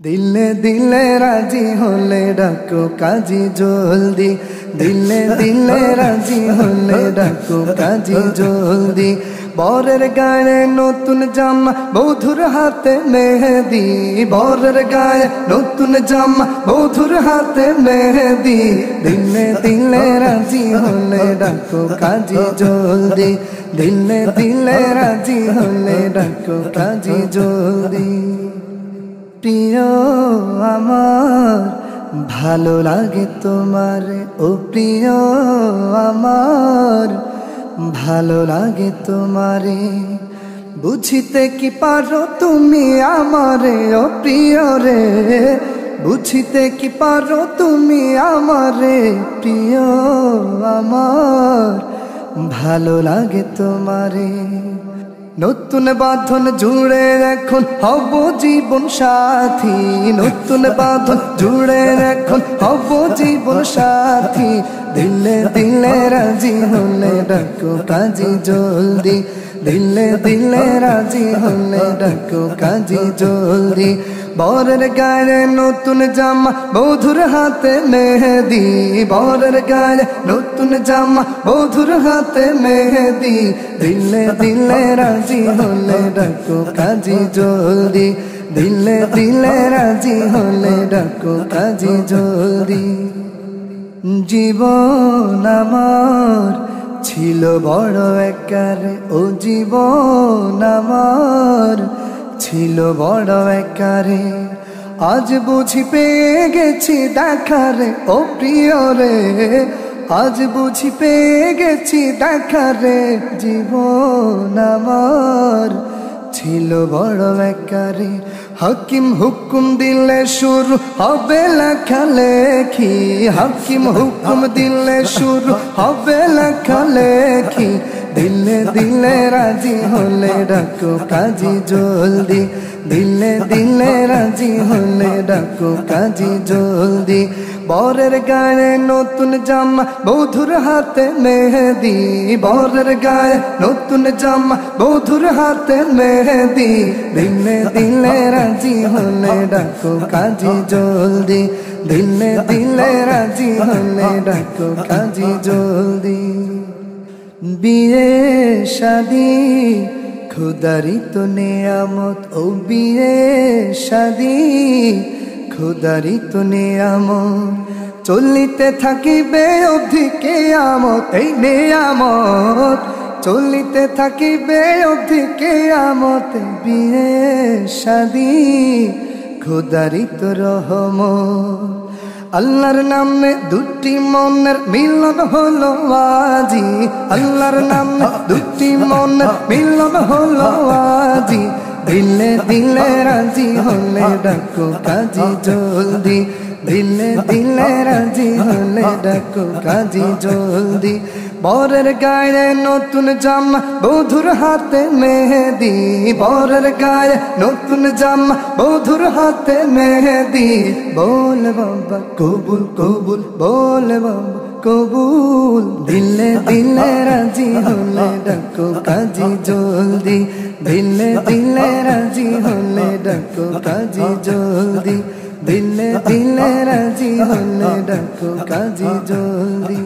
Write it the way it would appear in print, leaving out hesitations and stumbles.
দিলে দিলে রাজি হলে ডাকো কাজী জলদি, দিলে দিলে রাজি হলে ডাকো কাজী জলদি। বরের গায়ে নতুন জামা, বধুর হাতে মেহেদি, বরের গায়ে নতুন জামা, বধুর হাতে মেহেদি। দিলে দিলে রাজি হলে ডাকো কাজী জলদি, দিলে দিলে রাজি হলে ডাকো কাজী জলদি। প্রিয় আমার ভালো লাগে তোমার, ও প্রিয় আমার ভালো লাগে তোমারে। বুঝিতে কি পারো তুমি আমারে, ও প্রিয় রে, বুঝিতে কি পারো তুমি আমারে। প্রিয় আমার ভালো লাগে তোমারে। নতুন বাঁধন জুড়ে এখন হব জীবন সাথী, নতুন বাঁধন জুড়ে এখন হব জীবন সাথী। দিলে দিলে রাজি হলে ডাকো কাজী জলদি, দিলে দিলে রাজি হলে ডাকো কাজী জলদি। বরের গায়ে নতুন জামা, বধুর হাতে মেহেদি, বরের গায়ে নতুন জামা, বধুর হাতে মেহেদি। দিলে দিলে রাজি হলে ডাকো কাজী জলদি, দিলে দিলে রাজি হলে ডাকো কাজী জলদি। জীবন আমার ছিল বড় একারে, ও জীবন আমার ছিল বড় একারে। আজ বুঝি পেয়ে গেছি দেখারে, ও প্রিয় রে, আজ বুঝি পেয়ে গেছি দেখারে। জীবন আমার ছিল বড় একারে। হাকিম হুকুম দিলে শুরু হবে লেখালেখি, হাকিম হুকুম দিলে শুরু হবে লেখালেখি। দিলে দিলে রাজি হলে ডাকো কাজী জলদি, দিলে দিলে রাজি হলে ডাকো কাজী জলদি। বরের গায়ে নতুন জামা, বধুর হাতে মেহেদি, বরের গায়ে নতুন জামা, বধুর হাতে মেহেদি। দিলে দিলে রাজি হলে ডাকো কাজী জলদি, দিলে দিলে রাজি হলে ডাকো কাজী জলদি। বিয়ে শাদি খুদারি তো নেয়ামত, ও বিয়ে শাদি খুদারি তো নেয়ামত। চলিতে থাকিবে অবধি কিয়ামত, এই নেয়ামত চলিতে থাকিবে অবধি কিয়ামত। বিয়ে শাদি খুদারি তো রহমত। আল্লাহর নামে দুটি মনের মিলন হলো আজি, আল্লাহর নামে দুটি মনের মিলন হলো আজি। দিলে দিলে রাজি হলে ডাকো কাজী জলদি, দিলে দিলে রাজি হলে ডাকো কাজী জলদি। বরের গায়ে নতুন জামা, বধুর হাতে মেহেদি, বরের গায়ে নতুন জামা, বধুর হাতে মেহেদি। বল বাবা কবুল কবুল, বল বাবা কবুল। দিলে দিলে রাজি হলে ডাকো কাজী জলদি, দিলে দিলে রাজি হলে ডাকো কাজী জলদি, দিলে দিলে রাজি হলে ডাকো কাজী জলদি।